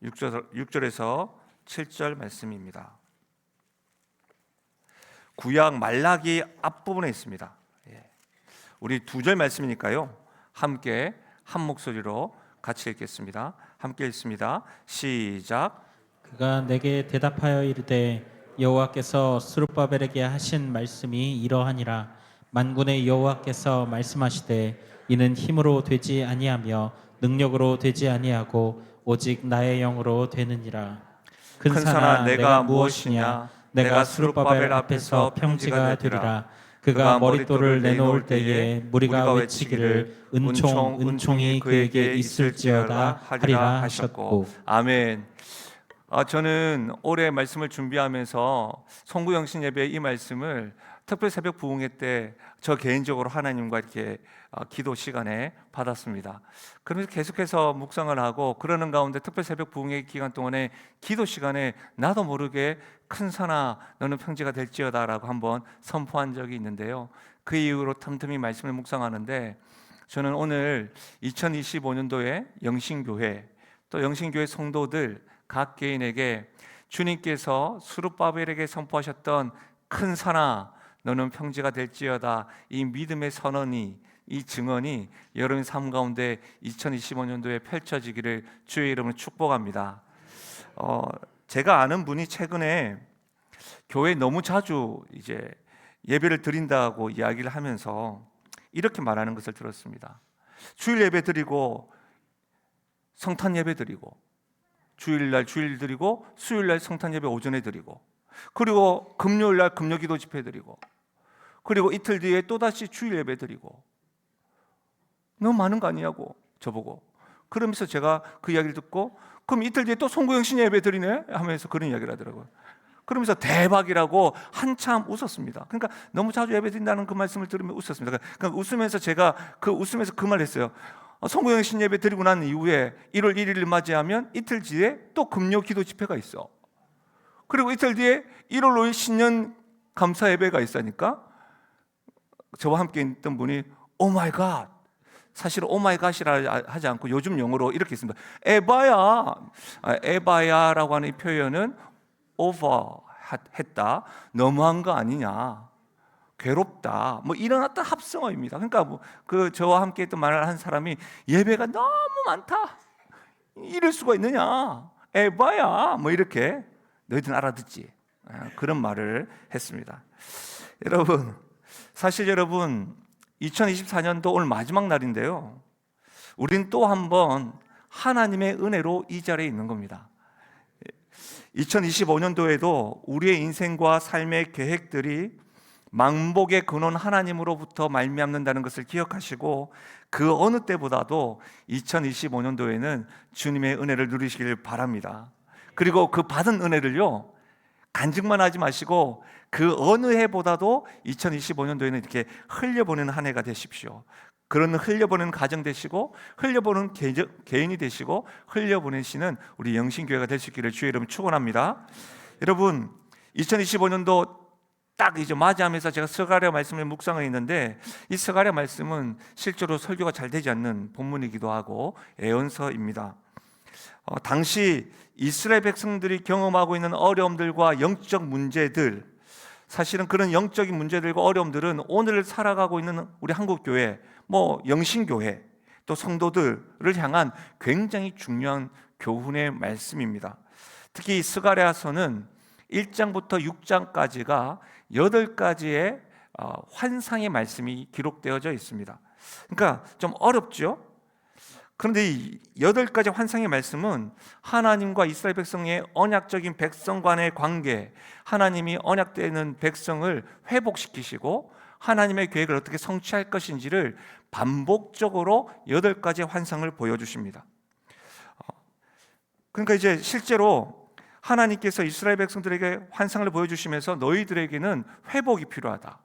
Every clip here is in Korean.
6절에서 7절 말씀입니다. 구약 말라기 앞부분에 있습니다. 우리 2절 말씀이니까요, 함께 한 목소리로 같이 읽겠습니다. 함께 읽습니다. 시작. 그가 내게 대답하여 이르되 여호와께서 스룹바벨에게 하신 말씀이 이러하니라. 만군의 여호와께서 말씀하시되 이는 힘으로 되지 아니하며 능력으로 되지 아니하고 오직 나의 영으로 되느니라. 큰사나 내가 무엇이냐? 내가 스룹바벨 앞에서 평지가 되리라. 그가 머릿돌을 내놓을 때에 무리가 외치기를 은총이 그에게 있을지어다 하리라 하셨고. 아멘. 저는 올해 말씀을 준비하면서 송구영신 예배 이 말씀을 특별 새벽 부흥회 때 저 개인적으로 하나님과 이렇게 기도 시간에 받았습니다. 그러면서 계속해서 묵상을 하고 그러는 가운데 특별 새벽 부흥회 기간 동안에 기도 시간에 나도 모르게 큰 산아 너는 평지가 될지어다 라고 한번 선포한 적이 있는데요, 그 이후로 틈틈이 말씀을 묵상하는데 저는 오늘 2025년도에 영신교회 또 영신교회 성도들 각 개인에게 주님께서 스룹바벨에게 선포하셨던 큰 산아 너는 평지가 될지어다, 이 믿음의 선언이, 이 증언이 여러분 삶 가운데 2025년도에 펼쳐지기를 주의 이름으로 축복합니다. 제가 아는 분이 최근에 교회에 너무 자주 이제 예배를 드린다고 이야기를 하면서 이렇게 말하는 것을 들었습니다. 주일 예배 드리고 성탄 예배 드리고 주일날 주일 드리고 수요일날 성탄 예배 오전에 드리고 그리고 금요일날 금요기도 집회 드리고 그리고 이틀 뒤에 또다시 주일 예배 드리고 너무 많은 거 아니냐고 저보고. 그러면서 제가 그 이야기를 듣고 그럼 이틀 뒤에 또 송구영신 예배 드리네 하면서 그런 이야기를 하더라고요. 그러면서 대박이라고 한참 웃었습니다. 그러니까 너무 자주 예배 드린다는 그 말씀을 들으면 웃었습니다. 그러니까 웃으면서 제가 웃으면서 그 말을 했어요. 송구영신 예배 드리고 난 이후에 1월 1일을 맞이하면 이틀 뒤에 또 금요 기도 집회가 있어. 그리고 이틀 뒤에 1월 5일 신년 감사 예배가 있으니까 저와 함께 있던 분이 오 마이 갓, 사실 오 마이 갓이라 하지 않고 요즘 용어로 이렇게 있습니다. 에바야라고 하는 이 표현은 오버 했다, 너무한 거 아니냐, 괴롭다, 뭐 이런 어떤 합성어입니다. 그러니까 저와 함께 했던 말을 한 사람이 예배가 너무 많다, 이럴 수가 있느냐, 에바야, 뭐 이렇게 너희들은 알아듣지, 그런 말을 했습니다. 여러분, 사실 여러분 2024년도 오늘 마지막 날인데요, 우린 또 한 번 하나님의 은혜로 이 자리에 있는 겁니다. 2025년도에도 우리의 인생과 삶의 계획들이 망복의 근원 하나님으로부터 말미암는다는 것을 기억하시고 그 어느 때보다도 2025년도에는 주님의 은혜를 누리시길 바랍니다. 그리고 그 받은 은혜를요, 간증만 하지 마시고 그 어느 해보다도 2025년도에는 이렇게 흘려보내는 한 해가 되십시오. 그런 흘려보내는 가정 되시고 흘려보내는 개인이 되시고 흘려보내시는 우리 영신교회가 될 수 있기를 주의 이름 축원합니다. 여러분, 2025년도 딱 이제 맞이하면서 제가 스가랴 말씀을 묵상을 했는데 이 스가랴 말씀은 실제로 설교가 잘 되지 않는 본문이기도 하고 애언서입니다. 당시 이스라엘 백성들이 경험하고 있는 어려움들과 영적 문제들, 사실은 그런 영적인 문제들과 어려움들은 오늘 살아가고 있는 우리 한국교회, 영신교회 또 성도들을 향한 굉장히 중요한 교훈의 말씀입니다. 특히 이 스가랴서는 1장부터 6장까지가 8가지의 환상의 말씀이 기록되어져 있습니다. 그러니까 좀 어렵죠? 그런데 이 8가지 환상의 말씀은 하나님과 이스라엘 백성의 언약적인 백성 간의 관계, 하나님이 언약되는 백성을 회복시키시고 하나님의 계획을 어떻게 성취할 것인지를 반복적으로 8가지의 환상을 보여주십니다. 그러니까 이제 실제로 하나님께서 이스라엘 백성들에게 환상을 보여주시면서 너희들에게는 회복이 필요하다,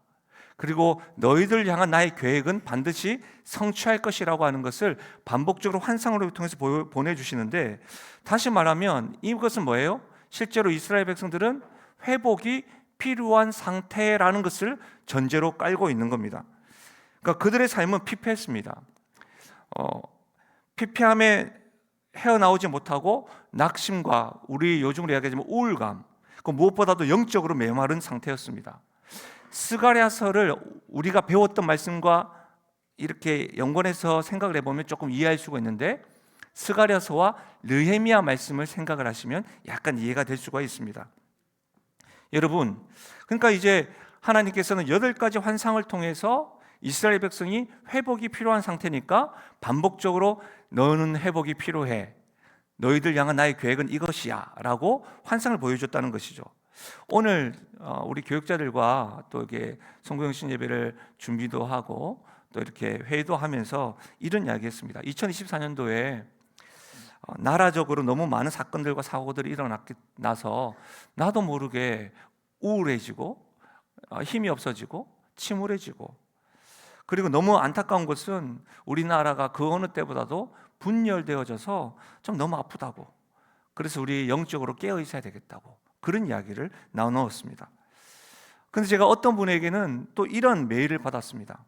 그리고 너희들 향한 나의 계획은 반드시 성취할 것이라고 하는 것을 반복적으로 환상으로 통해서 보내주시는데, 다시 말하면 이것은 뭐예요? 실제로 이스라엘 백성들은 회복이 필요한 상태라는 것을 전제로 깔고 있는 겁니다. 그러니까 그들의 삶은 피폐했습니다. 피폐함에 헤어나오지 못하고 낙심과 우리 요즘으로 이야기하자면 우울감, 그 무엇보다도 영적으로 메마른 상태였습니다. 스가랴서를 우리가 배웠던 말씀과 이렇게 연관해서 생각을 해보면 조금 이해할 수가 있는데, 스가랴서와 느헤미야 말씀을 생각을 하시면 약간 이해가 될 수가 있습니다. 여러분, 그러니까 이제 하나님께서는 8가지 환상을 통해서 이스라엘 백성이 회복이 필요한 상태니까 반복적으로 너는 회복이 필요해, 너희들 향한 나의 계획은 이것이야 라고 환상을 보여줬다는 것이죠. 오늘 우리 교육자들과 또 이렇게 성경신 예배를 준비도 하고 또 이렇게 회의도 하면서 이런 이야기 했습니다. 2024년도에 나라적으로 너무 많은 사건들과 사고들이 일어나서 나도 모르게 우울해지고 힘이 없어지고 침울해지고, 그리고 너무 안타까운 것은 우리나라가 그 어느 때보다도 분열되어져서 좀 너무 아프다고, 그래서 우리 영적으로 깨어 있어야 되겠다고 그런 이야기를 나누었습니다. 그런데 제가 어떤 분에게는 또 이런 메일을 받았습니다.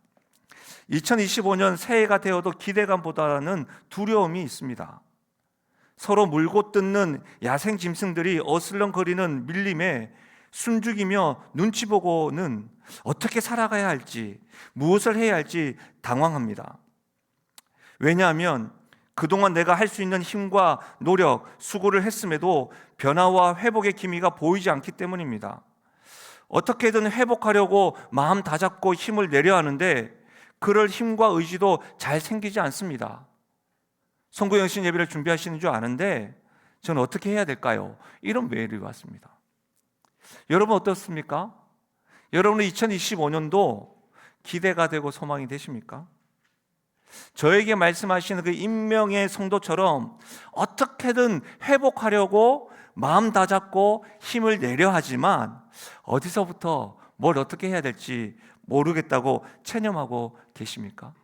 2025년 새해가 되어도 기대감보다는 두려움이 있습니다. 서로 물고 뜯는 야생 짐승들이 어슬렁거리는 밀림에 숨죽이며 눈치 보고는 어떻게 살아가야 할지, 무엇을 해야 할지 당황합니다. 왜냐하면 그동안 내가 할 수 있는 힘과 노력, 수고를 했음에도 변화와 회복의 기미가 보이지 않기 때문입니다. 어떻게든 회복하려고 마음 다잡고 힘을 내려 하는데 그럴 힘과 의지도 잘 생기지 않습니다. 송구영신 예배를 준비하시는 줄 아는데 저는 어떻게 해야 될까요? 이런 메일이 왔습니다. 여러분 어떻습니까? 여러분은 2025년도 기대가 되고 소망이 되십니까? 저에게 말씀하시는 그 임명의 성도처럼 어떻게든 회복하려고 마음 다잡고 힘을 내려 하지만 어디서부터 뭘 어떻게 해야 될지 모르겠다고 체념하고 계십니까?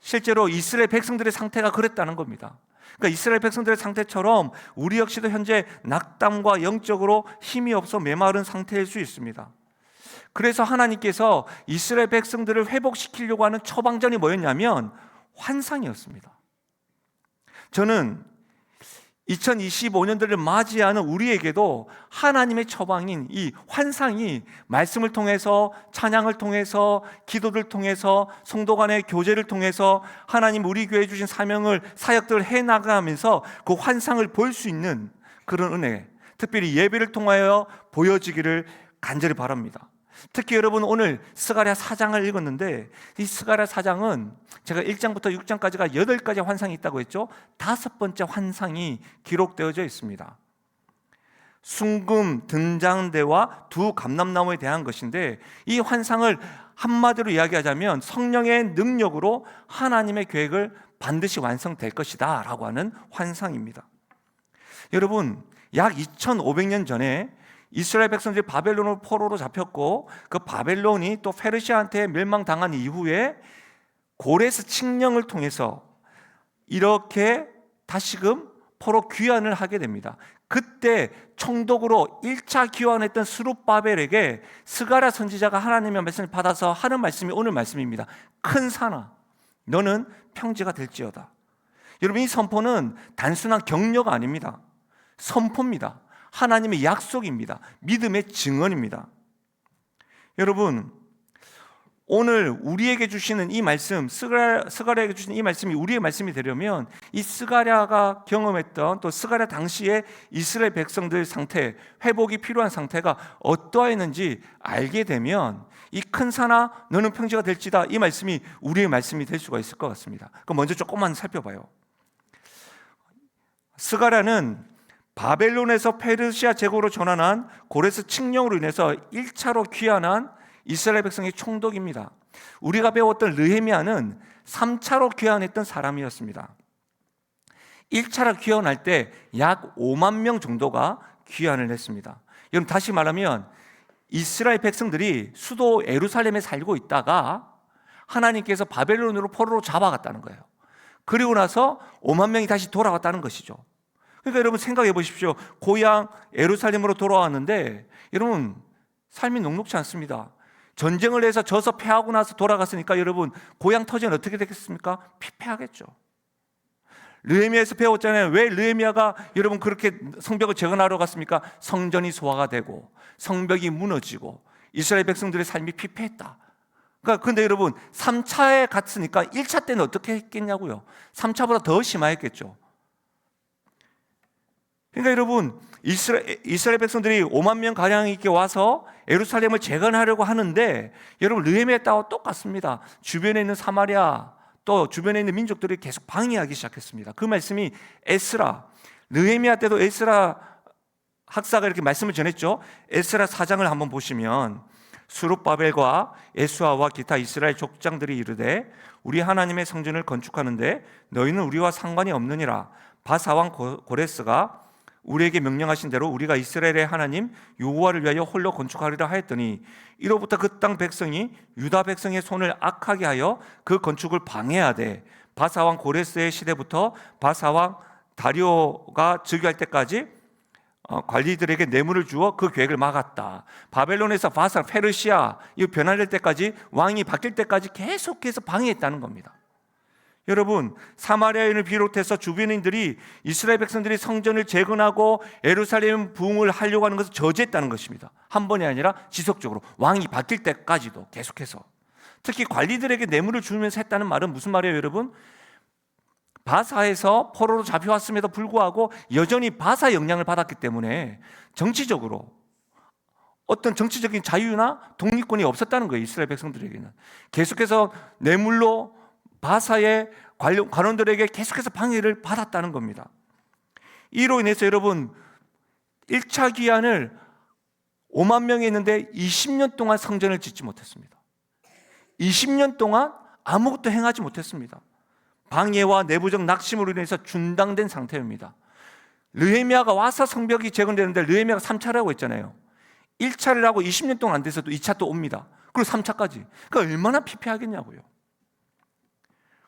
실제로 이스라엘 백성들의 상태가 그랬다는 겁니다. 그러니까 이스라엘 백성들의 상태처럼 우리 역시도 현재 낙담과 영적으로 힘이 없어 메마른 상태일 수 있습니다. 그래서 하나님께서 이스라엘 백성들을 회복시키려고 하는 처방전이 뭐였냐면 환상이었습니다. 저는 2025년도를 맞이하는 우리에게도 하나님의 처방인 이 환상이 말씀을 통해서, 찬양을 통해서, 기도를 통해서, 성도 간의 교제를 통해서 하나님 우리 교회에 주신 사명을, 사역들을 해나가면서 그 환상을 볼 수 있는 그런 은혜, 특별히 예배를 통하여 보여지기를 간절히 바랍니다. 특히 여러분 오늘 스가랴 4장을 읽었는데 이 스가랴 4장은 제가 1장부터 6장까지가 8가지 환상이 있다고 했죠. 5번째 환상이 기록되어져 있습니다. 순금 등잔대와 두 감람나무에 대한 것인데, 이 환상을 한마디로 이야기하자면 성령의 능력으로 하나님의 계획을 반드시 완성될 것이다 라고 하는 환상입니다. 여러분, 약 2500년 전에 이스라엘 백성들이 바벨론으로 포로로 잡혔고 그 바벨론이 또 페르시아한테 멸망당한 이후에 고레스 칙령을 통해서 이렇게 다시금 포로 귀환을 하게 됩니다. 그때 총독으로 1차 귀환했던 스룹바벨에게 스가랴 선지자가 하나님의 말씀을 받아서 하는 말씀이 오늘 말씀입니다. 큰 산아, 너는 평지가 될지어다. 여러분, 이 선포는 단순한 격려가 아닙니다. 선포입니다. 하나님의 약속입니다. 믿음의 증언입니다. 여러분, 오늘 우리에게 주시는 이 말씀, 스가랴에게 주시는 이 말씀이 우리의 말씀이 되려면 이 스가랴가 경험했던, 또 스가랴 당시에 이스라엘 백성들 상태, 회복이 필요한 상태가 어떠했는지 알게 되면 이 큰 산아 너는 평지가 될지다, 이 말씀이 우리의 말씀이 될 수가 있을 것 같습니다. 그럼 먼저 조금만 살펴봐요. 스가랴는 바벨론에서 페르시아 제국으로 전환한 고레스 칙령으로 인해서 1차로 귀환한 이스라엘 백성의 총독입니다. 우리가 배웠던 느헤미야는 3차로 귀환했던 사람이었습니다. 1차로 귀환할 때 약 5만 명 정도가 귀환을 했습니다. 여러분, 다시 말하면 이스라엘 백성들이 수도 예루살렘에 살고 있다가 하나님께서 바벨론으로 포로로 잡아갔다는 거예요. 그리고 나서 5만 명이 다시 돌아왔다는 것이죠. 그러니까 여러분 생각해 보십시오. 고향 예루살렘으로 돌아왔는데 여러분 삶이 녹록지 않습니다. 전쟁을 해서 져서 패하고 나서 돌아갔으니까 여러분 고향 터전은 어떻게 되겠습니까? 피폐하겠죠. 느헤미야에서 배웠잖아요. 왜 느헤미야가 여러분 그렇게 성벽을 재건하러 갔습니까? 성전이 소화가 되고 성벽이 무너지고 이스라엘 백성들의 삶이 피폐했다. 그러니까 근데 여러분 3차에 갔으니까 1차 때는 어떻게 했겠냐고요. 3차보다 더 심하였겠죠. 그러니까 여러분 이스라엘 백성들이 5만 명 가량 이렇게 와서 예루살렘을 재건하려고 하는데 여러분 느헤미야 때와 똑같습니다. 주변에 있는 사마리아 또 주변에 있는 민족들이 계속 방해하기 시작했습니다. 그 말씀이 에스라, 느헤미야 때도 에스라 학사가 이렇게 말씀을 전했죠. 에스라 4장을 한번 보시면 수룹바벨과 예수아와 기타 이스라엘 족장들이 이르되 우리 하나님의 성전을 건축하는데 너희는 우리와 상관이 없느니라. 바사왕 고레스가 우리에게 명령하신 대로 우리가 이스라엘의 하나님 여호와를 위하여 홀로 건축하리라 하였더니 이로부터 그 땅 백성이 유다 백성의 손을 악하게 하여 그 건축을 방해하되 바사왕 고레스의 시대부터 바사왕 다리오가 즉위할 때까지 관리들에게 뇌물을 주어 그 계획을 막았다. 바벨론에서 바사, 페르시아 이 변화될 때까지 왕이 바뀔 때까지 계속해서 방해했다는 겁니다. 여러분 사마리아인을 비롯해서 주변인들이 이스라엘 백성들이 성전을 재건하고 예루살렘 부흥을 하려고 하는 것을 저지했다는 것입니다. 한 번이 아니라 지속적으로 왕이 바뀔 때까지도 계속해서 특히 관리들에게 뇌물을 주면서 했다는 말은 무슨 말이에요 여러분? 바사에서 포로로 잡혀왔음에도 불구하고 여전히 바사 영향을 받았기 때문에 정치적으로 어떤 정치적인 자유나 독립권이 없었다는 거예요. 이스라엘 백성들에게는 계속해서 뇌물로 바사의 관원들에게 계속해서 방해를 받았다는 겁니다. 이로 인해서 여러분 1차 기한을 5만 명이 했는데 20년 동안 성전을 짓지 못했습니다. 20년 동안 아무것도 행하지 못했습니다. 방해와 내부적 낙심으로 인해서 중단된 상태입니다. 느헤미야가 와서 성벽이 재건되는데 느헤미야가 3차라고 했잖아요. 1차를 하고 20년 동안 안 돼서도 2차 또 옵니다. 그리고 3차까지. 그러니까 얼마나 피폐하겠냐고요.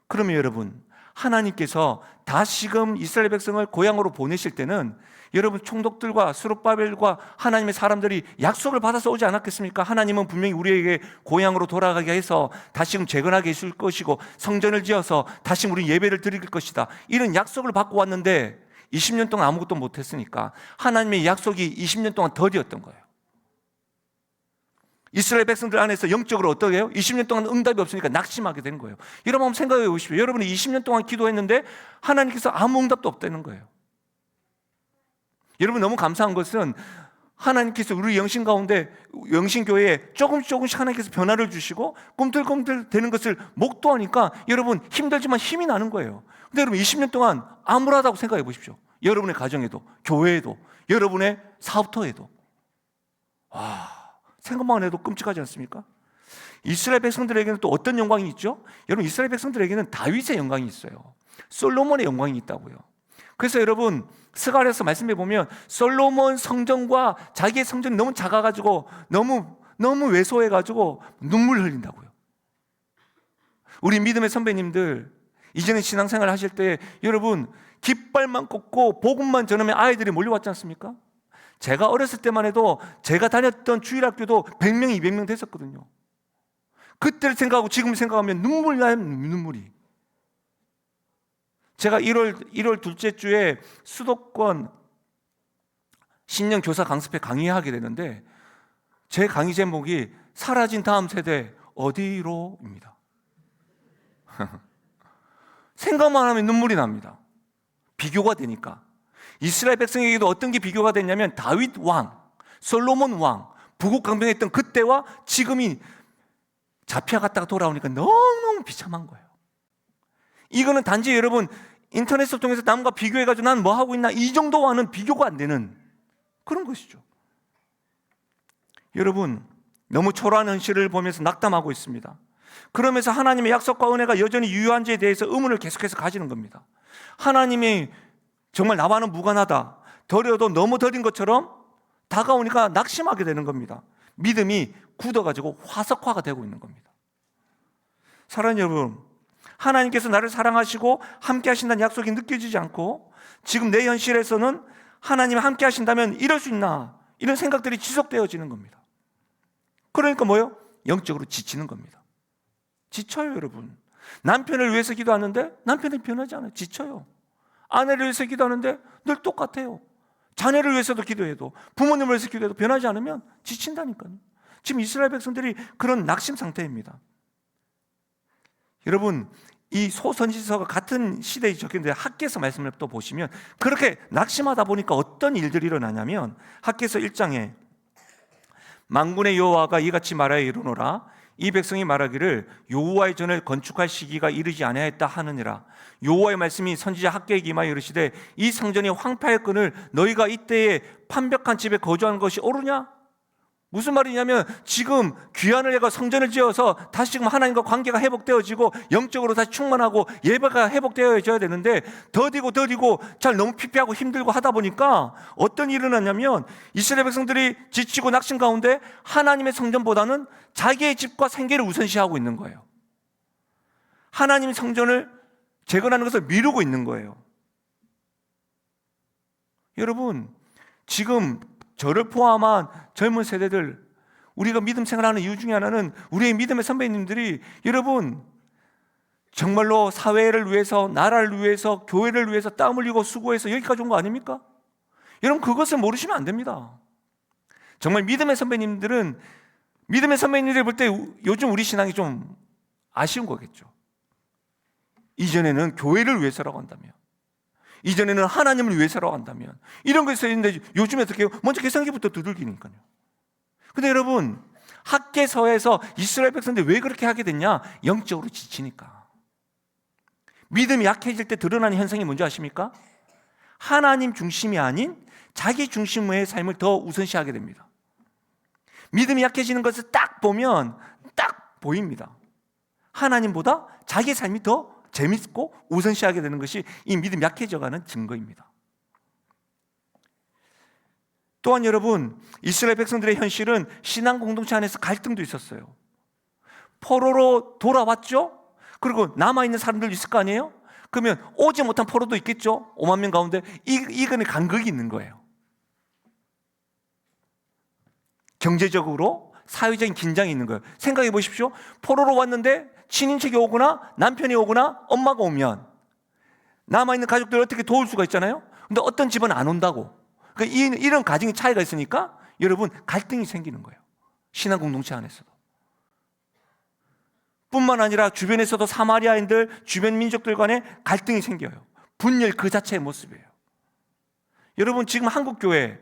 그러면 여러분 하나님께서 다시금 이스라엘 백성을 고향으로 보내실 때는 여러분 총독들과 수룹바벨과 하나님의 사람들이 약속을 받아서 오지 않았겠습니까? 하나님은 분명히 우리에게 고향으로 돌아가게 해서 다시금 재건하게 해줄 것이고 성전을 지어서 다시 우리 예배를 드릴 것이다. 이런 약속을 받고 왔는데 20년 동안 아무것도 못했으니까 하나님의 약속이 20년 동안 더디었던 거예요. 이스라엘 백성들 안에서 영적으로 어떻게 해요? 20년 동안 응답이 없으니까 낙심하게 된 거예요. 여러분 한번 생각해 보십시오. 여러분이 20년 동안 기도했는데 하나님께서 아무 응답도 없다는 거예요. 여러분 너무 감사한 것은 하나님께서 우리 영신 가운데 영신교회에 조금씩 하나님께서 변화를 주시고 꿈틀꿈틀 되는 것을 목도하니까 여러분 힘들지만 힘이 나는 거예요. 근데 여러분 20년 동안 암울하다고 생각해 보십시오. 여러분의 가정에도 교회에도 여러분의 사업터에도 생각만 해도 끔찍하지 않습니까? 이스라엘 백성들에게는 또 어떤 영광이 있죠? 여러분 이스라엘 백성들에게는 다윗의 영광이 있어요. 솔로몬의 영광이 있다고요. 그래서 여러분 스가랴서 말씀해 보면 솔로몬 성전과 자기의 성전이 너무 작아가지고 너무 왜소해가지고 눈물 흘린다고요. 우리 믿음의 선배님들 이전에 신앙생활 하실 때 여러분 깃발만 꽂고 복음만 전하면 아이들이 몰려왔지 않습니까? 제가 어렸을 때만 해도 제가 다녔던 주일학교도 100명, 200명 됐었거든요. 그때를 생각하고 지금 생각하면 눈물 나요, 눈물이. 제가 1월 둘째 주에 수도권 신령 교사 강습회 강의하게 되는데 제 강의 제목이 사라진 다음 세대 어디로입니다. 생각만 하면 눈물이 납니다. 비교가 되니까. 이스라엘 백성에게도 어떤 게 비교가 됐냐면 다윗 왕, 솔로몬 왕, 부국강병했던 그때와 지금이 잡혀갔다가 돌아오니까 너무너무 비참한 거예요. 이거는 단지 여러분 인터넷을 통해서 남과 비교해가지고 난 뭐 하고 있나 이 정도와는 비교가 안 되는 그런 것이죠. 여러분 너무 초라한 현실을 보면서 낙담하고 있습니다. 그러면서 하나님의 약속과 은혜가 여전히 유효한지에 대해서 의문을 계속해서 가지는 겁니다. 하나님이 정말 나와는 무관하다, 더려도 너무 더딘 것처럼 다가오니까 낙심하게 되는 겁니다. 믿음이 굳어가지고 화석화가 되고 있는 겁니다. 사랑하는 여러분, 하나님께서 나를 사랑하시고 함께 하신다는 약속이 느껴지지 않고 지금 내 현실에서는 하나님 함께 하신다면 이럴 수 있나 이런 생각들이 지속되어지는 겁니다. 그러니까 뭐요? 영적으로 지치는 겁니다. 지쳐요 여러분. 남편을 위해서 기도하는데 남편이 변하지 않아요. 지쳐요. 아내를 위해서 기도하는데 늘 똑같아요. 자녀를 위해서도 기도해도, 부모님을 위해서 기도해도 변하지 않으면 지친다니까요. 지금 이스라엘 백성들이 그런 낙심 상태입니다. 여러분, 이 소선지서가 같은 시대에 적혀있는데 학개서 말씀을 또 보시면 그렇게 낙심하다 보니까 어떤 일들이 일어나냐면, 학개서 1장에 만군의 여호와가 이같이 말하여 이르노라. 이 백성이 말하기를 여호와의 전을 건축할 시기가 이르지 아니하였다 하느니라. 여호와의 말씀이 선지자 학개에게 임하여 이르시되 이 성전이 황폐하였거늘 너희가 이때에 판벽한 집에 거주하는 것이 옳으냐? 무슨 말이냐면, 지금 귀환을 해가 성전을 지어서 다시 지금 하나님과 관계가 회복되어지고 영적으로 다시 충만하고 예배가 회복되어져야 되는데 더디고 잘 너무 피폐하고 힘들고 하다 보니까 어떤 일이 일어나냐면, 이스라엘 백성들이 지치고 낙심 가운데 하나님의 성전보다는 자기의 집과 생계를 우선시하고 있는 거예요. 하나님의 성전을 재건하는 것을 미루고 있는 거예요. 여러분, 지금 저를 포함한 젊은 세대들, 우리가 믿음 생활하는 이유 중에 하나는 우리의 믿음의 선배님들이 여러분 정말로 사회를 위해서, 나라를 위해서, 교회를 위해서 땀 흘리고 수고해서 여기까지 온 거 아닙니까? 여러분, 그것을 모르시면 안 됩니다. 정말 믿음의 선배님들은, 믿음의 선배님들 볼 때 요즘 우리 신앙이 좀 아쉬운 거겠죠. 이전에는 교회를 위해서라고 한다면, 이전에는 하나님을 위해서라고 한다면, 이런 것이 있는데 요즘에 어떻게 해요? 먼저 계산기부터 두들기니까요. 근데 여러분, 학개서에서 이스라엘 백성들이 왜 그렇게 하게 됐냐? 영적으로 지치니까. 믿음이 약해질 때 드러나는 현상이 뭔지 아십니까? 하나님 중심이 아닌 자기 중심의 삶을 더 우선시하게 됩니다. 믿음이 약해지는 것을 딱 보면 딱 보입니다. 하나님보다 자기 삶이 더 재밌고 우선시하게 되는 것이 이 믿음이 약해져가는 증거입니다. 또한 여러분, 이스라엘 백성들의 현실은 신앙 공동체 안에서 갈등도 있었어요. 포로로 돌아왔죠? 그리고 남아있는 사람들 있을 거 아니에요? 그러면 오지 못한 포로도 있겠죠? 5만 명 가운데 이거는 간극이 있는 거예요. 경제적으로 사회적인 긴장이 있는 거예요. 생각해 보십시오. 포로로 왔는데 친인척이 오거나 남편이 오거나 엄마가 오면 남아있는 가족들을 어떻게 도울 수가 있잖아요. 근데 어떤 집은 안 온다고. 그러니까 이런 가정의 차이가 있으니까 여러분 갈등이 생기는 거예요. 신앙 공동체 안에서도. 뿐만 아니라 주변에서도 사마리아인들, 주변 민족들 간에 갈등이 생겨요. 분열 그 자체의 모습이에요. 여러분, 지금 한국 교회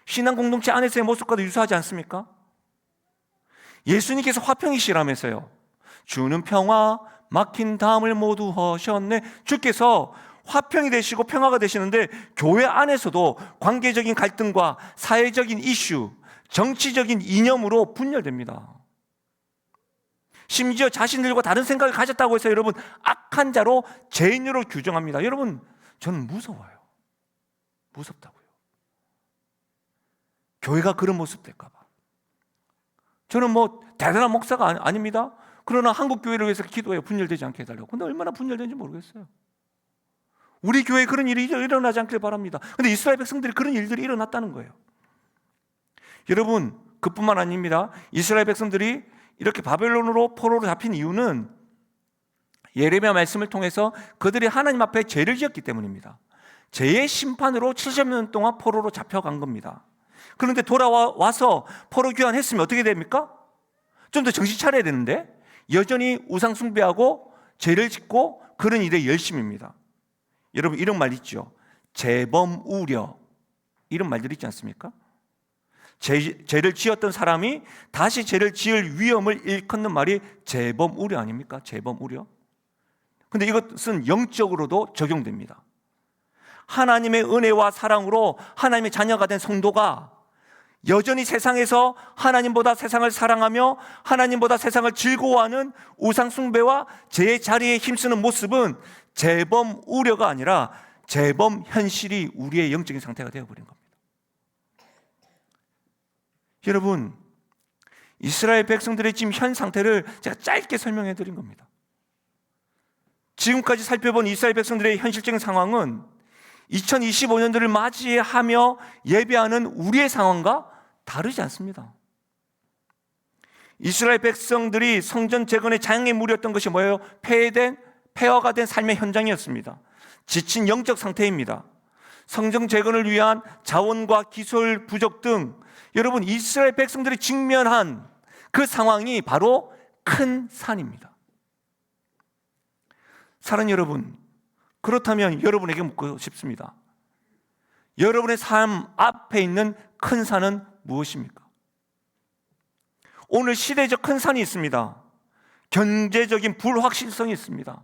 신앙 공동체 안에서의 모습과도 유사하지 않습니까? 예수님께서 화평이시라면서요. 주는 평화 막힌 담을 모두 허셨네. 주께서 화평이 되시고 평화가 되시는데 교회 안에서도 관계적인 갈등과 사회적인 이슈, 정치적인 이념으로 분열됩니다. 심지어 자신들과 다른 생각을 가졌다고 해서 여러분 악한 자로 죄인으로 규정합니다. 여러분, 저는 무서워요. 무섭다고요. 교회가 그런 모습 될까 봐. 저는 뭐 대단한 목사가 아닙니다. 그러나 한국 교회를 위해서 기도해요. 분열되지 않게 해달라고. 근데 얼마나 분열되는지 모르겠어요. 우리 교회에 그런 일이 일어나지 않길 바랍니다. 근데 이스라엘 백성들이 그런 일들이 일어났다는 거예요. 여러분, 그뿐만 아닙니다. 이스라엘 백성들이 이렇게 바벨론으로 포로로 잡힌 이유는 예레미야 말씀을 통해서 그들이 하나님 앞에 죄를 지었기 때문입니다. 죄의 심판으로 70년 동안 포로로 잡혀간 겁니다. 그런데 돌아와서 포로 귀환했으면 어떻게 됩니까? 좀 더 정신 차려야 되는데 여전히 우상 숭배하고 죄를 짓고 그런 일에 열심입니다. 여러분, 이런 말 있죠. 재범 우려, 이런 말들 있지 않습니까? 죄를 지었던 사람이 다시 죄를 지을 위험을 일컫는 말이 재범 우려 아닙니까? 재범 우려. 근데 이것은 영적으로도 적용됩니다. 하나님의 은혜와 사랑으로 하나님의 자녀가 된 성도가 여전히 세상에서 하나님보다 세상을 사랑하며 하나님보다 세상을 즐거워하는 우상 숭배와 죄의 자리에 힘쓰는 모습은 재범 우려가 아니라 재범 현실이 우리의 영적인 상태가 되어버린 겁니다. 여러분, 이스라엘 백성들의 지금 현 상태를 제가 짧게 설명해 드린 겁니다. 지금까지 살펴본 이스라엘 백성들의 현실적인 상황은 2025년도를 맞이하며 예배하는 우리의 상황과 다르지 않습니다. 이스라엘 백성들이 성전 재건의 장애물이었던 것이 뭐예요? 폐허가 된 삶의 현장이었습니다. 지친 영적 상태입니다. 성전 재건을 위한 자원과 기술 부족 등 여러분 이스라엘 백성들이 직면한 그 상황이 바로 큰 산입니다. 사랑하는 여러분, 그렇다면 여러분에게 묻고 싶습니다. 여러분의 삶 앞에 있는 큰 산은 무엇입니까? 오늘 시대적 큰 산이 있습니다. 경제적인 불확실성이 있습니다.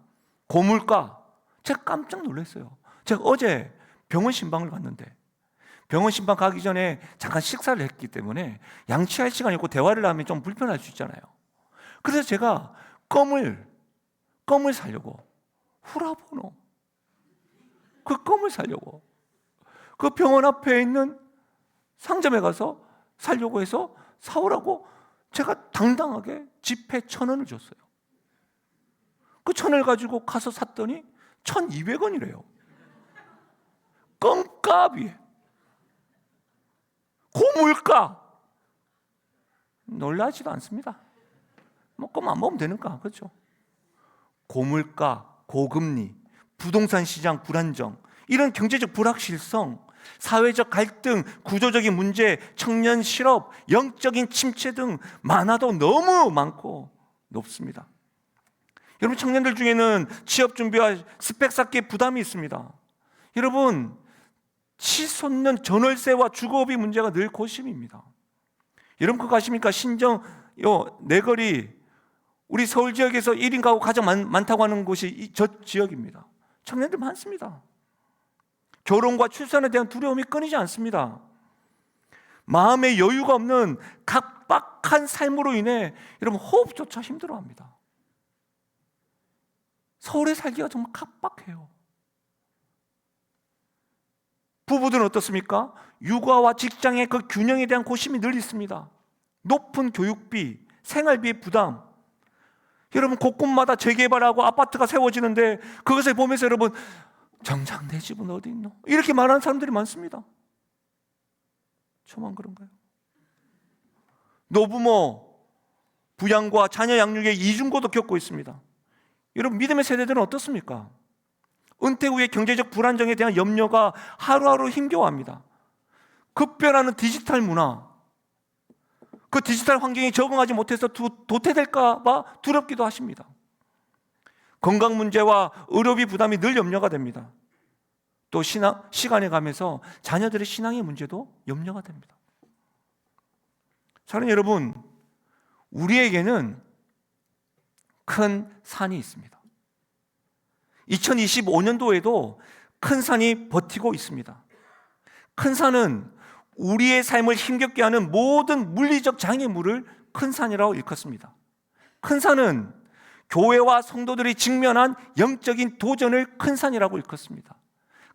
고물가. 제가 깜짝 놀랐어요. 제가 어제 병원 신방을 갔는데 병원 신방 가기 전에 잠깐 식사를 했기 때문에 양치할 시간이 없고 대화를 하면 좀 불편할 수 있잖아요. 그래서 제가 껌을 사려고 후라보노 그 껌을 사려고 그 병원 앞에 있는 상점에 가서 사려고 해서 사오라고 제가 당당하게 지폐 1,000원을 줬어요. 그 1,000원을 가지고 가서 샀더니 1,200원이래요. 껌값이 고물가. 놀라지도 않습니다. 뭐 껌 안 먹으면 되는가, 그렇죠? 고물가, 고금리, 부동산 시장 불안정, 이런 경제적 불확실성, 사회적 갈등, 구조적인 문제, 청년 실업, 영적인 침체 등 많아도 너무 많고 높습니다. 여러분, 청년들 중에는 취업 준비와 스펙 쌓기에 부담이 있습니다. 여러분, 치솟는 전월세와 주거비 문제가 늘 고심입니다. 여러분 그거 아십니까? 신정 내거리, 우리 서울 지역에서 1인 가구 가장 많다고 하는 곳이 저 지역입니다. 청년들 많습니다. 결혼과 출산에 대한 두려움이 끊이지 않습니다. 마음의 여유가 없는 각박한 삶으로 인해 여러분 호흡조차 힘들어합니다. 서울에 살기가 정말 각박해요. 부부들은 어떻습니까? 육아와 직장의 그 균형에 대한 고심이 늘 있습니다. 높은 교육비, 생활비의 부담. 여러분 곳곳마다 재개발하고 아파트가 세워지는데 그것을 보면서 여러분 정작 내 집은 어디 있노? 이렇게 말하는 사람들이 많습니다. 저만 그런가요? 노부모 부양과 자녀 양육의 이중고도 겪고 있습니다. 여러분 믿음의 세대들은 어떻습니까? 은퇴 후의 경제적 불안정에 대한 염려가 하루하루 힘겨워합니다. 급변하는 디지털 문화, 그 디지털 환경에 적응하지 못해서 도태될까 봐 두렵기도 하십니다. 건강 문제와 의료비 부담이 늘 염려가 됩니다. 또 시간에 가면서 자녀들의 신앙의 문제도 염려가 됩니다. 사랑하는 여러분, 우리에게는 큰 산이 있습니다. 2025년도에도 큰 산이 버티고 있습니다. 큰 산은 우리의 삶을 힘겹게 하는 모든 물리적 장애물을 큰 산이라고 일컫습니다. 큰 산은 교회와 성도들이 직면한 영적인 도전을 큰 산이라고 일컫습니다.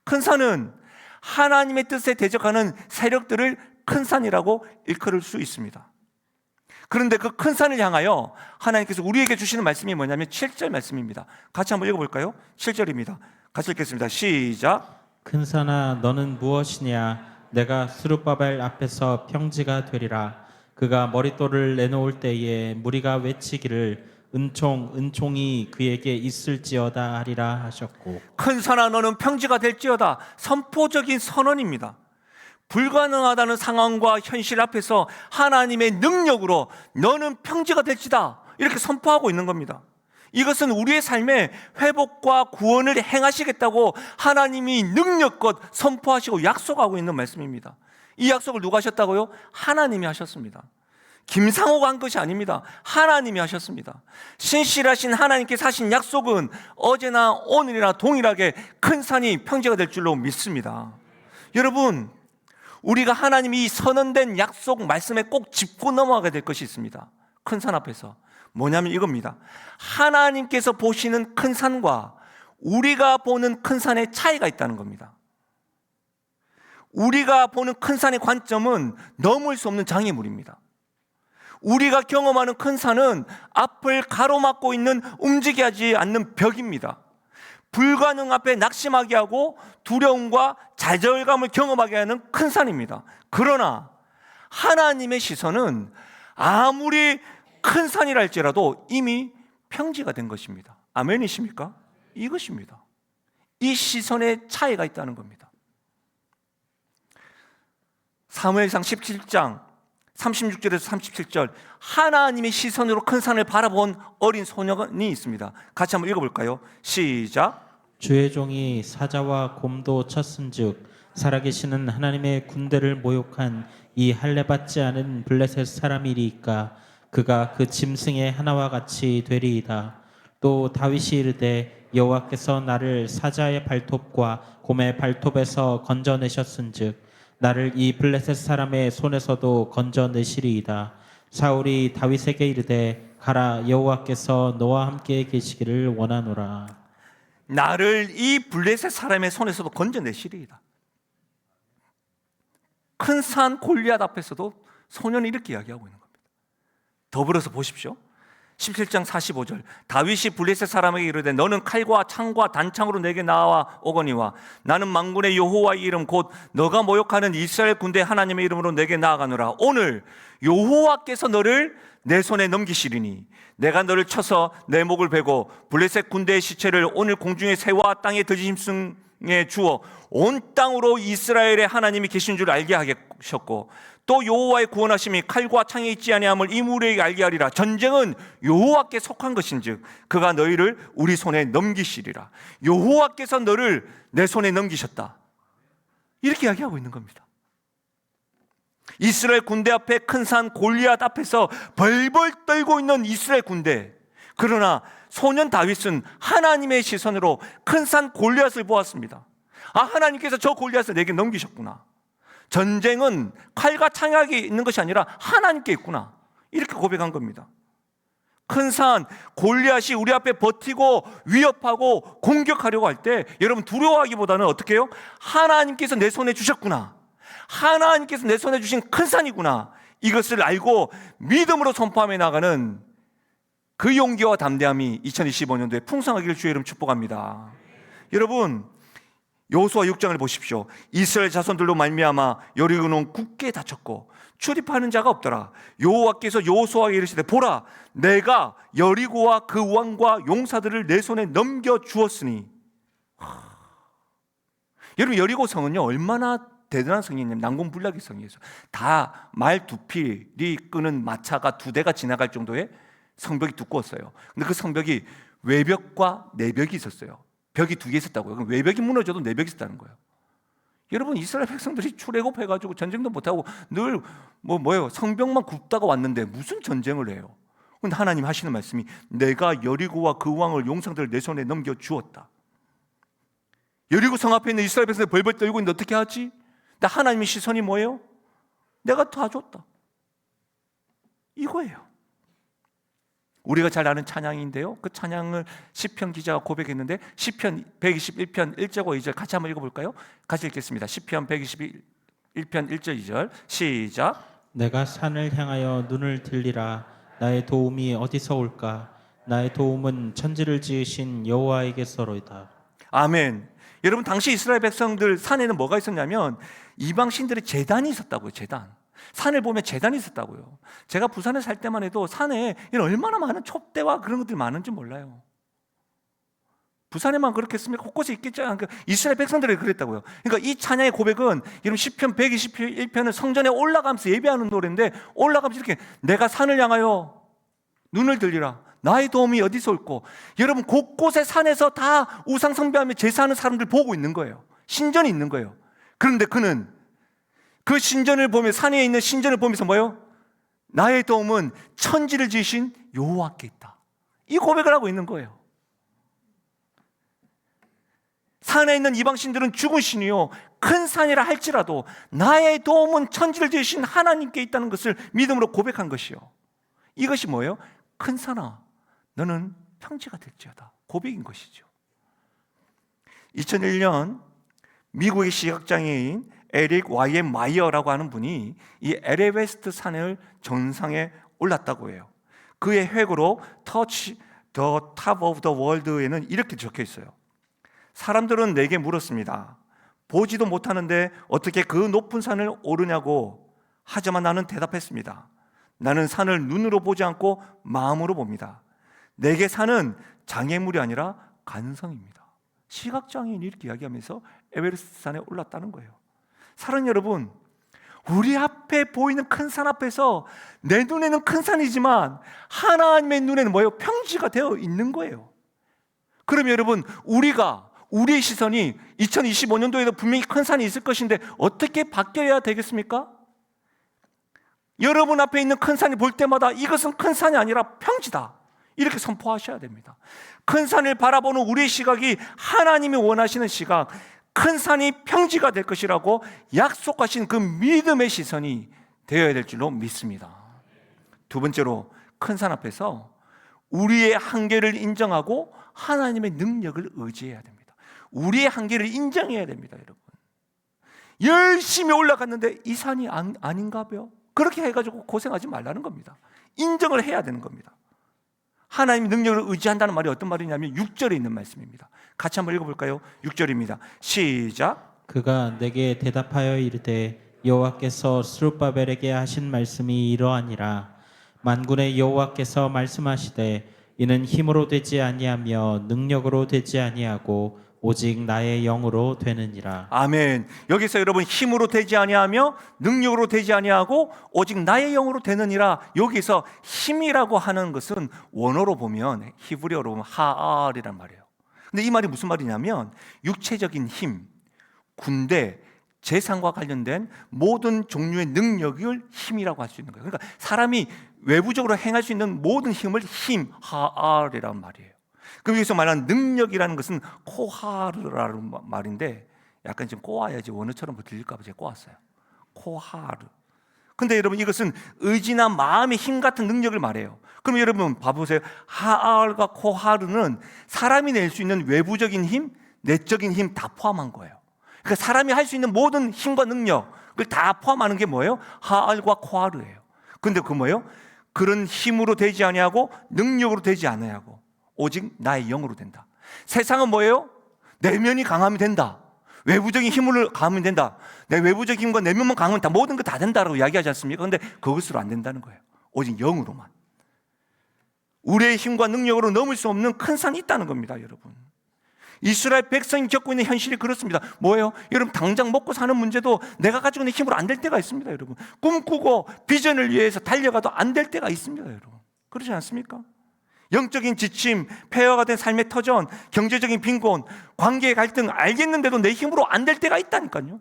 큰 산은 하나님의 뜻에 대적하는 세력들을 큰 산이라고 일컬을 수 있습니다. 그런데 그 큰 산을 향하여 하나님께서 우리에게 주시는 말씀이 뭐냐면 7절 말씀입니다. 같이 한번 읽어볼까요? 7절입니다. 같이 읽겠습니다. 시작. 큰 산아 너는 무엇이냐? 내가 스룹바벨 앞에서 평지가 되리라. 그가 머릿돌을 내놓을 때에 무리가 외치기를 은총이 그에게 있을지어다 하리라 하셨고. 큰 산아 너는 평지가 될지어다. 선포적인 선언입니다. 불가능하다는 상황과 현실 앞에서 하나님의 능력으로 너는 평지가 될지다 이렇게 선포하고 있는 겁니다. 이것은 우리의 삶에 회복과 구원을 행하시겠다고 하나님이 능력껏 선포하시고 약속하고 있는 말씀입니다. 이 약속을 누가 하셨다고요? 하나님이 하셨습니다. 김상호가 한 것이 아닙니다. 하나님이 하셨습니다. 신실하신 하나님께서 하신 약속은 어제나 오늘이나 동일하게 큰 산이 평지가 될 줄로 믿습니다. 여러분, 우리가 하나님이 이 선언된 약속 말씀에 꼭 짚고 넘어가게 될 것이 있습니다. 큰 산 앞에서. 뭐냐면 이겁니다. 하나님께서 보시는 큰 산과 우리가 보는 큰 산의 차이가 있다는 겁니다. 우리가 보는 큰 산의 관점은 넘을 수 없는 장애물입니다. 우리가 경험하는 큰 산은 앞을 가로막고 있는 움직이지 하지 않는 벽입니다. 불가능 앞에 낙심하게 하고 두려움과 좌절감을 경험하게 하는 큰 산입니다. 그러나 하나님의 시선은 아무리 큰 산이라 할지라도 이미 평지가 된 것입니다. 아멘이십니까? 이것입니다. 이 시선의 차이가 있다는 겁니다. 사무엘상 17장 36절에서 37절, 하나님의 시선으로 큰 산을 바라본 어린 소년이 있습니다. 같이 한번 읽어볼까요? 시작. 주의 종이 사자와 곰도 쳤은즉 살아계시는 하나님의 군대를 모욕한 이 할례받지 않은 블레셋 사람이리이까 그가 그 짐승의 하나와 같이 되리이다. 또 다윗이 이르되 여호와께서 나를 사자의 발톱과 곰의 발톱에서 건져내셨은즉 나를 이 블레셋 사람의 손에서도 건져내시리이다. 사울이 다윗에게 이르되 가라, 여호와께서 너와 함께 계시기를 원하노라. 나를 이 블레셋 사람의 손에서도 건져내시리이다. 큰 산 골리앗 앞에서도 소년이 이렇게 이야기하고 있는 겁니다. 더불어서 보십시오. 17장 45절, 다윗이 블레셋 사람에게 이르되 너는 칼과 창과 단창으로 내게 나와 오거니와 나는 만군의 여호와의 이름 곧 너가 모욕하는 이스라엘 군대 하나님의 이름으로 내게 나아가노라. 오늘 여호와께서 너를 내 손에 넘기시리니 내가 너를 쳐서 내 목을 베고 블레셋 군대의 시체를 오늘 공중의 새와 땅의 들짐승에 주어 온 땅으로 이스라엘의 하나님이 계신 줄 알게 하셨고 또 여호와의 구원하심이 칼과 창에 있지 아니함을 이 무리에게 알게 하리라. 전쟁은 여호와께 속한 것인즉 그가 너희를 우리 손에 넘기시리라. 여호와께서 너를 내 손에 넘기셨다. 이렇게 이야기하고 있는 겁니다. 이스라엘 군대 앞에 큰 산 골리앗 앞에서 벌벌 떨고 있는 이스라엘 군대. 그러나 소년 다윗은 하나님의 시선으로 큰 산 골리앗을 보았습니다. 아, 하나님께서 저 골리앗을 내게 넘기셨구나. 전쟁은 칼과 창약이 있는 것이 아니라 하나님께 있구나. 이렇게 고백한 겁니다. 큰 산 골리앗이 우리 앞에 버티고 위협하고 공격하려고 할 때 여러분 두려워하기보다는 어떻게 해요? 하나님께서 내 손에 주셨구나. 하나님께서 내 손에 주신 큰 산이구나. 이것을 알고 믿음으로 선포하며 나가는 그 용기와 담대함이 2025년도에 풍성하기를 주의 이름 축복합니다. 여러분 여호수아 6장을 보십시오. 이스라엘 자손들로 말미암아 여리고는 굳게 닫혔고 출입하는 자가 없더라. 여호와께서 여호수아에게 이르시되 보라, 내가 여리고와 그 왕과 용사들을 내 손에 넘겨 주었으니. 여러분 여리고 성은요 얼마나 대단한 성이냐면 난공불락의 성이었어요. 다 말 두 필이 끄는 마차가 2대가 지나갈 정도의 성벽이 두꺼웠어요. 근데 그 성벽이 외벽과 내벽이 있었어요. 벽이 2개 있었다고요. 그럼 외벽이 무너져도 내벽이 있었다는 거예요. 여러분 이스라엘 백성들이 출애굽해가지고 전쟁도 못하고 늘 성벽만 굽다가 왔는데 무슨 전쟁을 해요? 근데 하나님 하시는 말씀이 내가 여리고와 그 왕을 용사들을 내 손에 넘겨 주었다. 여리고 성 앞에 있는 이스라엘 백성들 벌벌 떨고 있는데 어떻게 하지? 근데 하나님의 시선이 뭐예요? 내가 다 줬다. 이거예요. 우리가 잘 아는 찬양인데요. 그 찬양을 시편 기자가 고백했는데 시편 121편 1절과 2절 같이 한번 읽어볼까요? 같이 읽겠습니다. 시편 121편 1절 2절 시작. 내가 산을 향하여 눈을 들리라. 나의 도움이 어디서 올까? 나의 도움은 천지를 지으신 여호와에게서로이다. 아멘. 여러분 당시 이스라엘 백성들 산에는 뭐가 있었냐면 이방신들의 제단이 있었다고요. 제단. 산을 보면 제단이 있었다고요. 제가 부산에 살 때만 해도 산에 얼마나 많은 촛대와 그런 것들이 많은지 몰라요. 부산에만 그렇겠습니까? 곳곳에 있겠죠. 이스라엘 백성들이 그랬다고요. 그러니까 이 찬양의 고백은 여러분 시편 121편은 성전에 올라가면서 예배하는 노래인데 올라가면서 이렇게 내가 산을 향하여 눈을 들리라. 나의 도움이 어디서 올꼬? 여러분 곳곳에 산에서 다 우상 숭배하며 제사하는 사람들 보고 있는 거예요. 신전이 있는 거예요. 그런데 그는 그 신전을 보며 산에 있는 신전을 보면서 뭐예요? 나의 도움은 천지를 지으신 여호와께 있다. 이 고백을 하고 있는 거예요. 산에 있는 이방신들은 죽은 신이요 큰 산이라 할지라도 나의 도움은 천지를 지으신 하나님께 있다는 것을 믿음으로 고백한 것이요. 이것이 뭐예요? 큰 산아 너는 평지가 될지어다. 고백인 것이죠. 2001년 미국의 시각장애인 에릭 Y.M. 마이어라고 하는 분이 이 에레베스트 산을 정상에 올랐다고 해요. 그의 회고로 Touch the Top of the World에는 이렇게 적혀 있어요. 사람들은 내게 물었습니다. 보지도 못하는데 어떻게 그 높은 산을 오르냐고. 하지만 나는 대답했습니다. 나는 산을 눈으로 보지 않고 마음으로 봅니다. 내게 산은 장애물이 아니라 간성입니다. 시각장애인이 이렇게 이야기하면서 에베레스트 산에 올랐다는 거예요. 사랑하는 여러분, 우리 앞에 보이는 큰 산 앞에서 내 눈에는 큰 산이지만 하나님의 눈에는 뭐예요? 평지가 되어 있는 거예요. 그러면 여러분, 우리의 시선이 2025년도에도 분명히 큰 산이 있을 것인데 어떻게 바뀌어야 되겠습니까? 여러분 앞에 있는 큰 산이 볼 때마다 이것은 큰 산이 아니라 평지다, 이렇게 선포하셔야 됩니다. 큰 산을 바라보는 우리의 시각이 하나님이 원하시는 시각, 큰 산이 평지가 될 것이라고 약속하신 그 믿음의 시선이 되어야 될 줄로 믿습니다. 두 번째로, 큰 산 앞에서 우리의 한계를 인정하고 하나님의 능력을 의지해야 됩니다. 우리의 한계를 인정해야 됩니다. 여러분, 열심히 올라갔는데 이 산이 아닌가 봐요. 그렇게 해가지고 고생하지 말라는 겁니다. 인정을 해야 되는 겁니다. 하나님의 능력을 의지한다는 말이 어떤 말이냐면 6절에 있는 말씀입니다. 같이 한번 읽어볼까요? 6절입니다. 시작. 그가 내게 대답하여 이르되 여호와께서 스룹바벨에게 하신 말씀이 이러하니라. 만군의 여호와께서 말씀하시되 이는 힘으로 되지 아니하며 능력으로 되지 아니하고 오직 나의 영으로 되느니라. 아멘. 여기서 여러분, 힘으로 되지 아니하며 능력으로 되지 아니하고 오직 나의 영으로 되느니라. 여기서 힘이라고 하는 것은 원어로 보면, 히브리어로 보면 하알이란 말이에요. 근데 이 말이 무슨 말이냐면 육체적인 힘, 군대, 재산과 관련된 모든 종류의 능력을 힘이라고 할 수 있는 거예요. 그러니까 사람이 외부적으로 행할 수 있는 모든 힘을 힘, 하알이란 말이에요. 그럼 여기서 말하는 능력이라는 것은 코하르라는 말인데, 약간 좀 꼬아야지 원어처럼 들릴까 봐 제가 꼬았어요. 코하르. 근데 여러분, 이것은 의지나 마음의 힘 같은 능력을 말해요. 그럼 여러분 봐보세요. 하알과 코하르는 사람이 낼 수 있는 외부적인 힘, 내적인 힘 다 포함한 거예요. 그러니까 사람이 할 수 있는 모든 힘과 능력을 다 포함하는 게 뭐예요? 하알과 코하르예요. 근데 그 뭐예요? 그런 힘으로 되지 아니하고 능력으로 되지 아니하고 오직 나의 영으로 된다. 세상은 뭐예요? 내면이 강하면 된다. 외부적인 힘으로 강하면 된다. 내 외부적인 힘과 내면만 강하면 다 모든 거 다 된다라고 이야기하지 않습니까? 그런데 그것으로 안 된다는 거예요. 오직 영으로만. 우리의 힘과 능력으로 넘을 수 없는 큰 산이 있다는 겁니다, 여러분. 이스라엘 백성이 겪고 있는 현실이 그렇습니다. 뭐예요? 여러분, 당장 먹고 사는 문제도 내가 가지고 있는 힘으로 안 될 때가 있습니다, 여러분. 꿈꾸고 비전을 위해서 달려가도 안 될 때가 있습니다, 여러분. 그렇지 않습니까? 영적인 지침, 폐허가 된 삶의 터전, 경제적인 빈곤, 관계의 갈등 알겠는데도 내 힘으로 안 될 때가 있다니까요.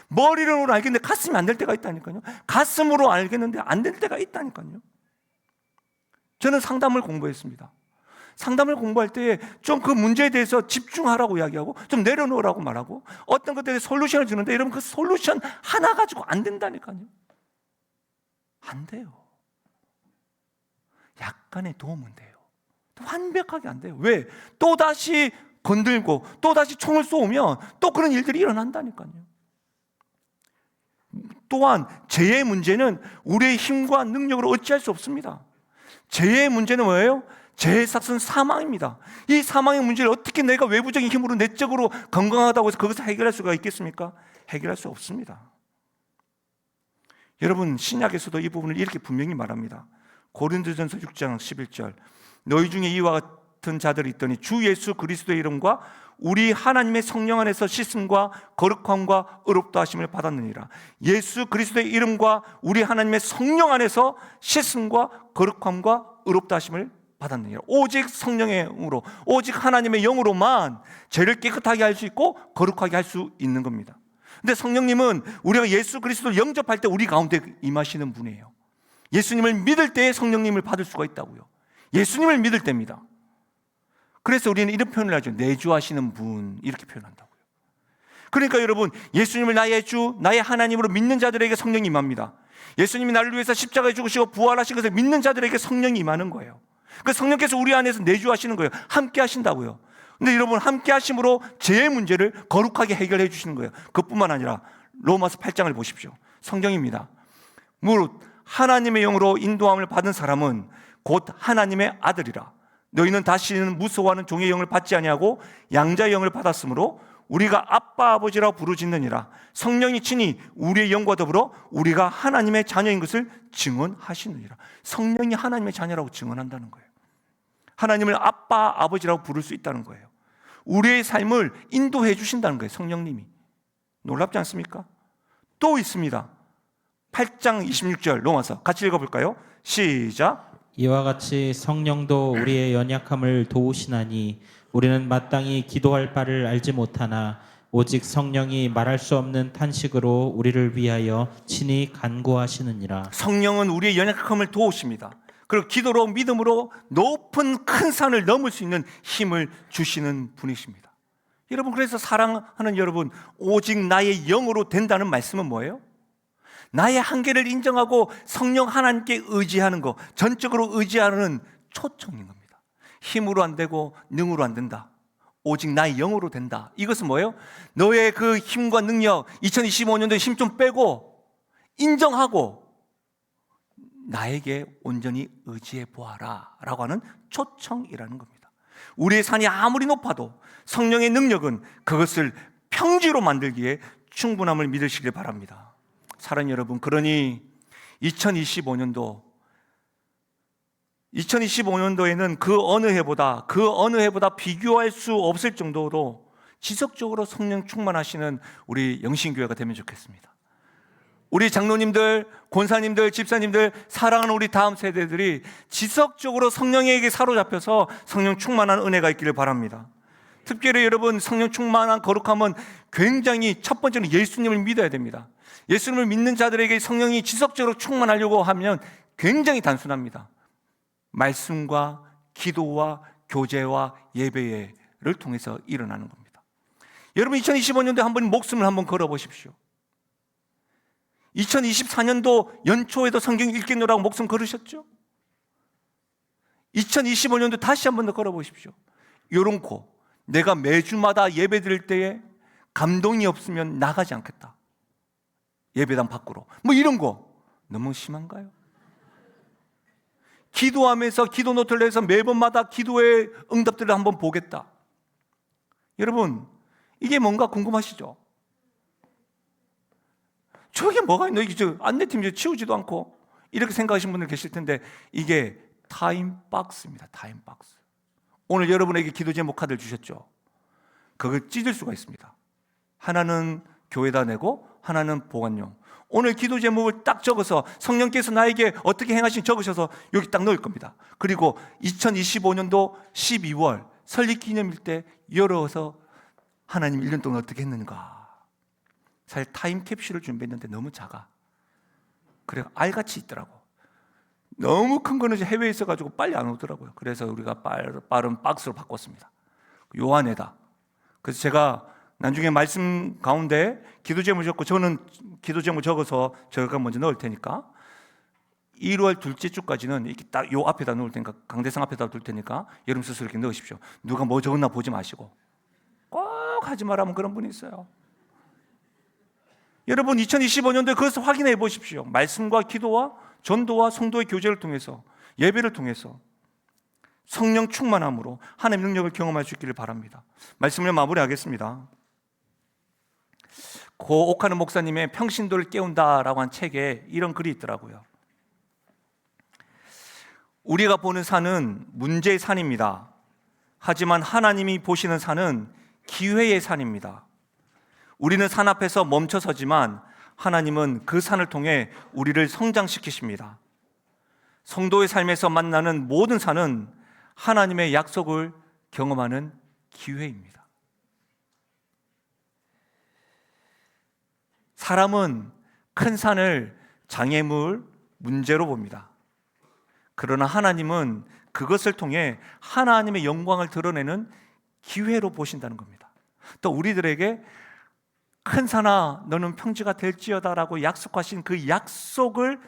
머리로는 알겠는데 가슴이 안 될 때가 있다니까요. 가슴으로 알겠는데 안 될 때가 있다니까요. 저는 상담을 공부했습니다. 상담을 공부할 때 좀 그 문제에 대해서 집중하라고 이야기하고 좀 내려놓으라고 말하고 어떤 것들에 대해서 솔루션을 주는데, 여러분, 그 솔루션 하나 가지고 안 된다니까요. 안 돼요. 약간의 도움은 돼요. 완벽하게 안 돼요. 왜? 또다시 건들고 또다시 총을 쏘면 또 그런 일들이 일어난다니까요. 또한 죄의 문제는 우리의 힘과 능력으로 어찌할 수 없습니다. 죄의 문제는 뭐예요? 죄의 삭은 사망입니다. 이 사망의 문제를 어떻게 내가 외부적인 힘으로 내적으로 건강하다고 해서 거기서 해결할 수가 있겠습니까? 해결할 수 없습니다. 여러분, 신약에서도 이 부분을 이렇게 분명히 말합니다. 고린도전서 6장 11절, 너희 중에 이와 같은 자들이 있더니 주 예수 그리스도의 이름과 우리 하나님의 성령 안에서 씻음과 거룩함과 의롭다 하심을 받았느니라. 예수 그리스도의 이름과 우리 하나님의 성령 안에서 씻음과 거룩함과 의롭다 하심을 받았느니라. 오직 성령의 영으로, 오직 하나님의 영으로만 죄를 깨끗하게 할 수 있고 거룩하게 할 수 있는 겁니다. 근데 성령님은 우리가 예수 그리스도를 영접할 때 우리 가운데 임하시는 분이에요. 예수님을 믿을 때에 성령님을 받을 수가 있다고요. 예수님을 믿을 때입니다. 그래서 우리는 이런 표현을 하죠. 내주하시는 분, 이렇게 표현한다고요. 그러니까 여러분, 예수님을 나의 주, 나의 하나님으로 믿는 자들에게 성령이 임합니다. 예수님이 나를 위해서 십자가에 죽으시고 부활하신 것을 믿는 자들에게 성령이 임하는 거예요. 그 성령께서 우리 안에서 내주하시는 거예요. 함께 하신다고요. 근데 여러분, 함께 하심으로 죄의 문제를 거룩하게 해결해 주시는 거예요. 그뿐만 아니라 로마서 8장을 보십시오. 성경입니다. 무릇 하나님의 영으로 인도함을 받은 사람은 곧 하나님의 아들이라. 너희는 다시는 무서워하는 종의 영을 받지 아니하고 양자의 영을 받았으므로 우리가 아빠 아버지라 부르짖느니라. 성령이 친히 우리의 영과 더불어 우리가 하나님의 자녀인 것을 증언하시느니라. 성령이 하나님의 자녀라고 증언한다는 거예요. 하나님을 아빠 아버지라고 부를 수 있다는 거예요. 우리의 삶을 인도해 주신다는 거예요. 성령님이. 놀랍지 않습니까? 또 있습니다. 8장 26절 로마서 같이 읽어볼까요? 시작. 이와 같이 성령도 우리의 연약함을 도우시나니 우리는 마땅히 기도할 바를 알지 못하나 오직 성령이 말할 수 없는 탄식으로 우리를 위하여 친히 간구하시느니라. 성령은 우리의 연약함을 도우십니다. 그리고 기도로 믿음으로 높은 큰 산을 넘을 수 있는 힘을 주시는 분이십니다. 여러분, 그래서 사랑하는 여러분, 오직 나의 영으로 된다는 말씀은 뭐예요? 나의 한계를 인정하고 성령 하나님께 의지하는 것, 전적으로 의지하는 초청인 겁니다. 힘으로 안 되고 능으로 안 된다. 오직 나의 영으로 된다. 이것은 뭐예요? 너의 그 힘과 능력, 2025년도에 힘 좀 빼고 인정하고 나에게 온전히 의지해 보아라 라고 하는 초청이라는 겁니다. 우리의 산이 아무리 높아도 성령의 능력은 그것을 평지로 만들기에 충분함을 믿으시길 바랍니다. 사랑하는 여러분, 그러니 2025년도에는 그 어느 해보다 비교할 수 없을 정도로 지속적으로 성령 충만하시는 우리 영신교회가 되면 좋겠습니다. 우리 장로님들, 권사님들, 집사님들, 사랑하는 우리 다음 세대들이 지속적으로 성령에게 사로잡혀서 성령 충만한 은혜가 있기를 바랍니다. 특별히 여러분, 성령 충만한 거룩함은 굉장히 첫 번째는 예수님을 믿어야 됩니다. 예수님을 믿는 자들에게 성령이 지속적으로 충만하려고 하면 굉장히 단순합니다. 말씀과 기도와 교제와 예배를 통해서 일어나는 겁니다. 여러분, 2025년도에 한번 목숨을 한번 걸어보십시오. 2024년도 연초에도 성경 읽겠노라고 목숨 걸으셨죠? 2025년도 다시 한번 더 걸어보십시오. 요런코 내가 매주마다 예배 드릴 때에 감동이 없으면 나가지 않겠다. 예배당 밖으로. 뭐 이런 거 너무 심한가요? 기도하면서 기도 노트를 내서 매번마다 기도의 응답들을 한번 보겠다. 여러분, 이게 뭔가 궁금하시죠? 저게 뭐가 있노? 이게 안내팀 치우지도 않고 이렇게 생각하시는 분들 계실 텐데 이게 타임박스입니다. 타임박스. 오늘 여러분에게 기도 제목 카드를 주셨죠? 그걸 찢을 수가 있습니다. 하나는 교회다 내고 하나는 보관용. 오늘 기도 제목을 딱 적어서 성령께서 나에게 어떻게 행하신 적으셔서 여기 딱 넣을 겁니다. 그리고 2025년도 12월 설립 기념일 때 열어서 하나님 1년 동안 어떻게 했는가. 사실 타임캡슐을 준비했는데 너무 작아. 그래 알같이 있더라고. 너무 큰 거는 해외에 있어가지고 빨리 안 오더라고요. 그래서 우리가 빠른 박스로 바꿨습니다. 요 안에다. 그래서 제가 나중에 말씀 가운데 기도 제목 적고, 저는 기도 제목 적어서 제가 먼저 넣을 테니까 1월 둘째 주까지는 이렇게 딱 요 앞에다 놓을 테니까, 강대상 앞에다 둘 테니까 여러분 스스로 이렇게 넣으십시오. 누가 뭐 적었나 보지 마시고. 꼭 하지 말라면 그런 분이 있어요. 여러분 2025년도에 그것을 확인해 보십시오. 말씀과 기도와 전도와 성도의 교제를 통해서, 예배를 통해서 성령 충만함으로 하나님의 능력을 경험할 수 있기를 바랍니다. 말씀을 마무리하겠습니다. 고 옥하는 목사님의 평신도를 깨운다라고 한 책에 이런 글이 있더라고요. 우리가 보는 산은 문제의 산입니다. 하지만 하나님이 보시는 산은 기회의 산입니다. 우리는 산 앞에서 멈춰서지만 하나님은 그 산을 통해 우리를 성장시키십니다. 성도의 삶에서 만나는 모든 산은 하나님의 약속을 경험하는 기회입니다. 사람은 큰 산을 장애물, 문제로 봅니다. 그러나 하나님은 그것을 통해 하나님의 영광을 드러내는 기회로 보신다는 겁니다. 또 우리들에게 큰 산아 너는 평지가 될지어다라고 약속하신 그 약속을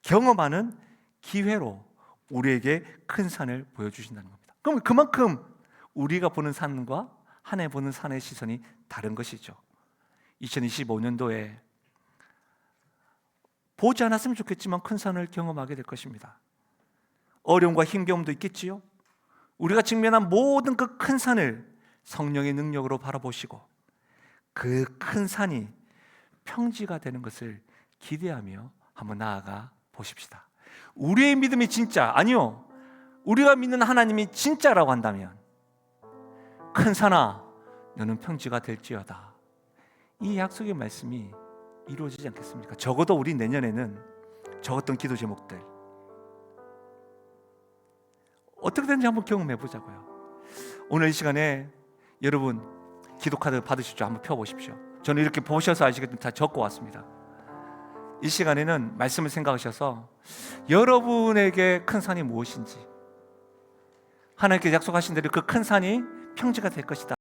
경험하는 기회로 우리에게 큰 산을 보여주신다는 겁니다. 그럼 그만큼 우리가 보는 산과 하나님 보는 산의 시선이 다른 것이죠. 2025년도에 보지 않았으면 좋겠지만 큰 산을 경험하게 될 것입니다. 어려움과 힘겨움도 있겠지요. 우리가 직면한 모든 그 큰 산을 성령의 능력으로 바라보시고 그 큰 산이 평지가 되는 것을 기대하며 한번 나아가 보십시다. 우리의 믿음이 진짜, 아니요, 우리가 믿는 하나님이 진짜라고 한다면 큰 산아 너는 평지가 될지어다. 이 약속의 말씀이 이루어지지 않겠습니까? 적어도 우리 내년에는 적었던 기도 제목들 어떻게 되는지 한번 경험해 보자고요. 오늘 이 시간에 여러분 기도 카드 받으실 줄 한번 펴보십시오. 저는 이렇게 보셔서 아시겠지만 다 적고 왔습니다. 이 시간에는 말씀을 생각하셔서 여러분에게 큰 산이 무엇인지, 하나님께 약속하신 대로 그 큰 산이 평지가 될 것이다